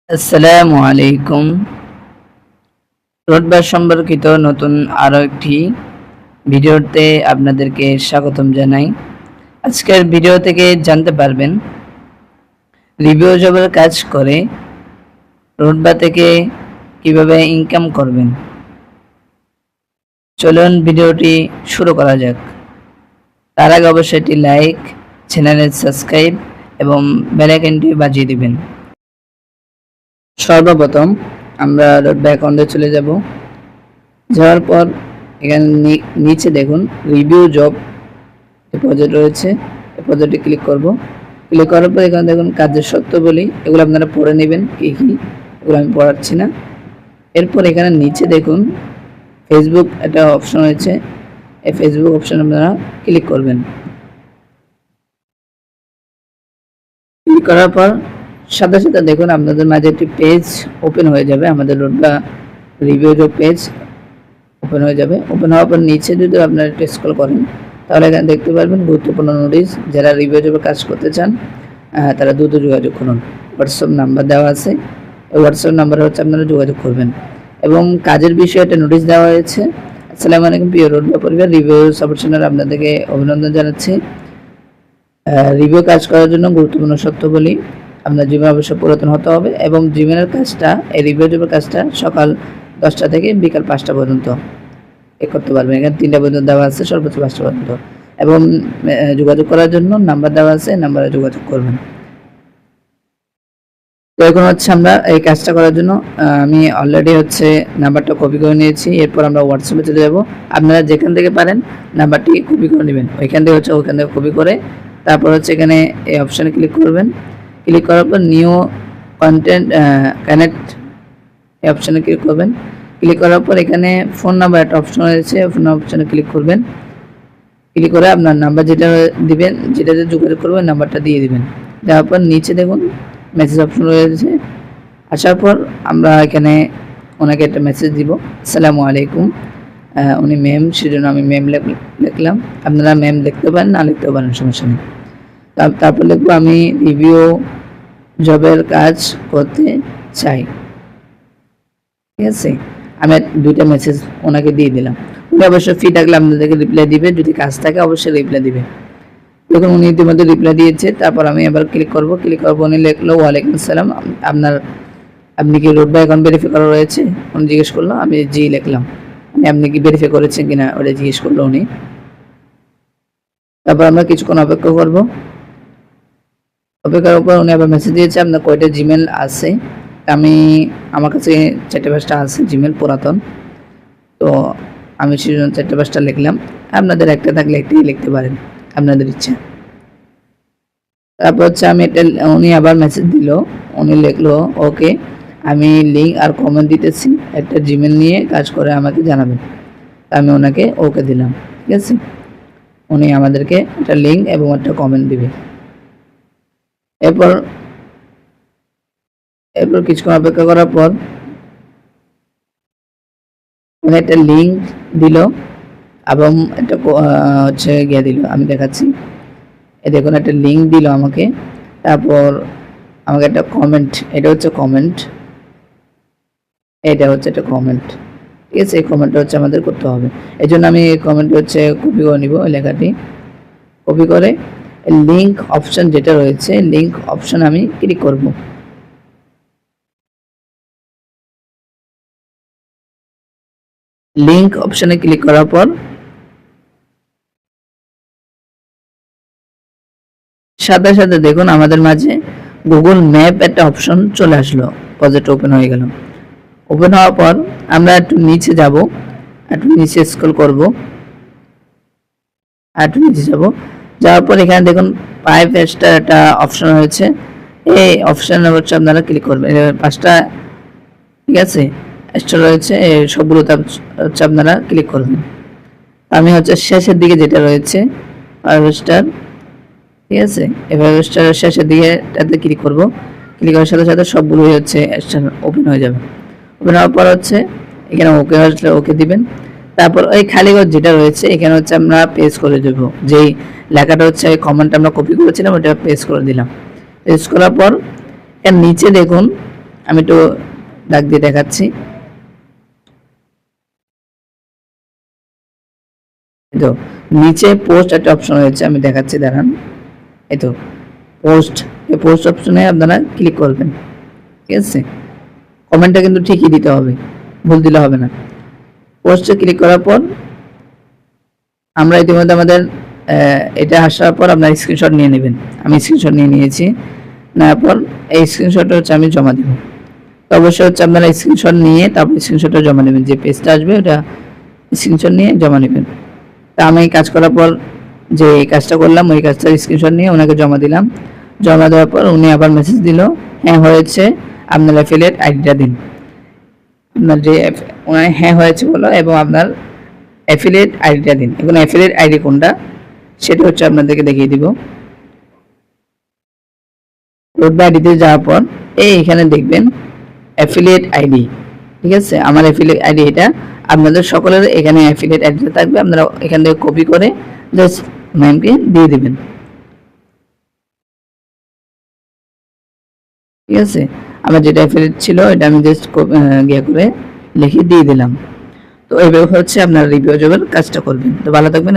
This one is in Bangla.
আসসালামু আলাইকুম। রোডবার সম্পর্কিত নতুন আরও একটি ভিডিওতে আপনাদেরকে স্বাগতম জানাই। আজকের ভিডিও থেকে জানতে পারবেন রিভিউ জবের কাজ করে রোডবা থেকে কিভাবে ইনকাম করবেন। চলুন ভিডিওটি শুরু করা যাক। তার আগে অবশ্যই একটি লাইক, চ্যানেলের সাবস্ক্রাইব এবং বেল আইকনটি বাজিয়ে দিবেন। সর্বপ্রথম আমরা রোডবা অ্যাকাউন্টে চলে যাব। যাওয়ার পর এখানে নিচে দেখুন রিভিউ জব প্রজেক্ট রয়েছে, এই প্রজেক্টে ক্লিক করব। ক্লিক করার পর এখানে দেখুন কাজের শর্তাবলী, এগুলো আপনারা পড়ে নেবেন কী কী, এগুলো আমি পড়াচ্ছি না। এরপর এখানে নিচে দেখুন ফেসবুক একটা অপশন রয়েছে, এই ফেসবুক অপশন আপনারা ক্লিক করবেন। ক্লিক করার পর সাথে সাথে দেখুন আপনাদের মাঝে একটি পেজ ওপেন হয়ে যাবে, আমাদের রোডবা রিভিউ জব পেজ ওপেন হয়ে যাবে। ওপেন হওয়ার পর নিচে যদি আপনারা একটু স্ক্রল করেন তাহলে এখানে দেখতে পারবেন গুরুত্বপূর্ণ নোটিশ। যারা রিভিউ জবে কাজ করতে চান তারা দ্রুত যোগাযোগ করুন। হোয়াটসঅ্যাপ নাম্বার দেওয়া আছে, এই হোয়াটসঅ্যাপ নাম্বারে হচ্ছে আপনারা যোগাযোগ করবেন। এবং কাজের বিষয়ে একটা নোটিশ দেওয়া হয়েছে। আসসালামু আলাইকুম প্রিয় রোডবা পরিবার, রিভিউ সাপোর্ট চ্যানেলে আপনাদেরকে অভিনন্দন জানাচ্ছি। রিভিউ কাজ করার জন্য গুরুত্বপূর্ণ শর্তাবলী, আপনার জিমেল অবশ্যই পুরাতন হতে হবে এবং জিমেলের কাজটা, এই রিভিউ জবের কাজটা সকাল 10টা থেকে বিকাল 5টা পর্যন্ত করতে পারবেন। এখানে 3টা পর্যন্ত দেওয়া আছে, সর্বোচ্চ 5টা পর্যন্ত। এবং যোগাযোগ করার জন্য নাম্বার দেওয়া আছে, নাম্বারে যোগাযোগ করবেন। তো এখন হচ্ছে আমরা এই কাজটা করার জন্য আমি অলরেডি হচ্ছে নাম্বারটা কপি করে নিয়েছি। এরপর আমরা হোয়াটসঅ্যাপে চলে যাব। আপনারা যেখান থেকে পারেন নাম্বারটি কপি করে নেবেন, ওইখান থেকে হচ্ছে ওইখান থেকে কপি করে তারপর হচ্ছে এখানে এই অপশানে ক্লিক করবেন। ক্লিক করার পর নিউ কন্টেন্ট কানেক্ট এই অপশানে ক্লিক করবেন। ক্লিক করার পর এখানে ফোন নাম্বার একটা অপশন রয়েছে, ফোন অপশানে ক্লিক করবেন। ক্লিক করে আপনার নাম্বার যেটা দিবেন, যেটাতে যোগাযোগ করবেন নাম্বারটা দিয়ে দিবেন। দেওয়ার পর নিচে দেখুন মেসেজ অপশন রয়েছে। আসার পর আমরা এখানে ওনাকে একটা মেসেজ দিব, আসসালামু আলাইকুম। উনি ম্যাম, সেজন্য আমি ম্যাম লিখলাম। আপনারা ম্যাম লিখতে পারেন, না লিখতে পারেন, সমস্যা নেই। তারপর লিখবো আমি রিভিউ জবের কাজ করতে চাই। ঠিক আছে, আমি 2টা মেসেজ ওনাকে দিয়ে দিলাম। উনি অবশ্যই ফ্রি থাকলে আপনাদেরকে রিপ্লাই দিবে, যদি কাজ থাকে অবশ্যই রিপ্লাই দিবে। দেখুন উনি ইতিমধ্যে রিপ্লাই দিয়েছে। তারপর আমি এবার ক্লিক করব। ক্লিক করবো, উনি লিখলো ওয়ালাইকুম আসসালাম, আপনি কি রোডবা অ্যাকাউন্ট ভেরিফাই করা রয়েছে? উনি জিজ্ঞেস করলো, আমি জি লিখলাম। আপনি কি ভেরিফাই করেছেন কিনা ওটা জিজ্ঞেস করলো উনি। তারপর আমরা কিছুক্ষণ অপেক্ষা করব। অপেক্ষার উপর উনি আবার মেসেজ দিয়েছে আপনার কয়টা জিমেল আছে। আমার কাছে 4-5টা আছে জিমেল পুরাতন, তো আমি সেজন্য 4-5টা লিখলাম। আপনাদের একটা থাকলে একটাই লিখতে পারেন, আপনাদের ইচ্ছা। তারপর হচ্ছে আমি এটা, উনি আবার মেসেজ দিল, উনি লিখলো ওকে, আমি লিঙ্ক আর কমেন্ট দিতেছি, একটা জিমেল নিয়ে কাজ করে আমাকে জানাবেন। আমি ওনাকে ওকে দিলাম। ঠিক আছে, উনি আমাদেরকে একটা লিঙ্ক এবং একটা কমেন্ট দিবে। এরপর কিছুক্ষণ অপেক্ষা করার পর উনি একটা লিঙ্ক দিল এবং একটা হচ্ছে গিয়ে দিল, আমি দেখাচ্ছি। এই দেখুন একটা লিঙ্ক দিল আমাকে, তারপর আমাকে একটা কমেন্ট, এটা হচ্ছে কমেন্ট, এটা হচ্ছে একটা কমেন্ট। ঠিক আছে, এই কমেন্টটা হচ্ছে আমাদের করতে হবে। এই জন্য আমি এই কমেন্ট হচ্ছে কপি করে নিব, ওই লেখাটি কপি করে লিঙ্ক অপশন যেটা রয়েছে, লিঙ্ক অপশন আমি ক্লিক করব। লিঙ্ক অপশনে ক্লিক করার পর সাথে সাথে দেখুন আমাদের মাঝে গুগল ম্যাপ একটা অপশন চলে আসলো, প্রজেক্ট ওপেন হয়ে গেল। ওপেন হওয়ার পর আমরা একটু নিচে যাব, একটু নিচে স্ক্রল করব, আর একটু নিচে যাব। যাওয়ার পর এখানে দেখুন পাইপ স্টার একটা অপশন রয়েছে, এই অপশনে হচ্ছে আপনারা ক্লিক করবেন। 5টা ঠিক আছে স্টার রয়েছে, এই সবগুলোতে হচ্ছে আপনারা ক্লিক করবেন। আমি হচ্ছে শেষের দিকে যেটা রয়েছে 5 স্টার, ঠিক আছে, এই 5 স্টারের শেষের দিকে তাতে ক্লিক করব। ক্লিক করার সাথে সাথে সবগুলোই হচ্ছে স্টার ওপেন হয়ে যাবে। ওপেন হওয়ার পর হচ্ছে এখানে ওকে আসলে ওকে দিবেন। তারপর ওই খালি ঘর যেটা রয়েছে এখানে হচ্ছে আমরা পেস্ট করে দেব, যেই লেখাটা হচ্ছে কমেন্ট আমরা কপি করেছিলাম ওটা পেস্ট করে দিলাম। পেস্ট করার পর এর নিচে দেখুন আমি একটু দাগ দিয়ে দেখাচ্ছি। তো নিচে পোস্ট একটা অপশন রয়েছে, আমি দেখাচ্ছি, দাঁড়ান। এই তো পোস্ট, এই পোস্ট অপশনে আপনারা ক্লিক করবেন। ঠিক আছে, কমেন্টটা কিন্তু ঠিকই দিতে হবে, ভুল দিলে হবে না। পোস্টে ক্লিক করার পর আমরা ইতিমধ্যে আমাদের এটা আসার পর আপনার স্ক্রিনশট নিয়ে নেবেন। আমি স্ক্রিনশট নিয়ে নিয়েছি, নেওয়ার পর এই স্ক্রিনশটটা হচ্ছে আমি জমা দিব। তো অবশ্যই হচ্ছে আপনারা স্ক্রিনশট নিয়ে তারপর স্ক্রিনশটটা জমা নেবেন, যে পেজটা আসবে ওটা স্ক্রিনশট নিয়ে জমা নেবেন। তা আমি কাজ করার পর যে কাজটা করলাম ওই কাজটার স্ক্রিনশট নিয়ে ওনাকে জমা দিলাম। জমা দেওয়ার পর উনি আবার মেসেজ দিল, হ্যাঁ হয়েছে, আপনার অ্যাফিলিয়েট আইডিটা দিন। আপনার যে ওনার হ্যাঁ হয়েছে বলো এবং আপনার অ্যাফিলিয়েট আইডিটা দিন। এখন অ্যাফিলিয়েট আইডি কোনটা সেটা হচ্ছে আপনাদেরকে দেখিয়ে দিব। রোড আইডিতে যাওয়ার পর এখানে দেখবেন অ্যাফিলিয়েট আইডি। ঠিক আছে, আমার অ্যাফিলিয়েট আইডি এটা, আপনাদের সকলের এখানে অ্যাফিলিয়েট আইডিটা থাকবে। আপনারা এখান থেকে কপি করে জাস্ট ম্যামকে দিয়ে দিবেন। ঠিক আছে, আমার যেটা অ্যাফিলিয়েট ছিল এটা আমি জাস্ট গিয়ে করে লিখে দিয়ে দিলাম। তো এইভাবে হচ্ছে আপনার রিভিউ জবের কাজটা করবেন। তো ভালো থাকবেন।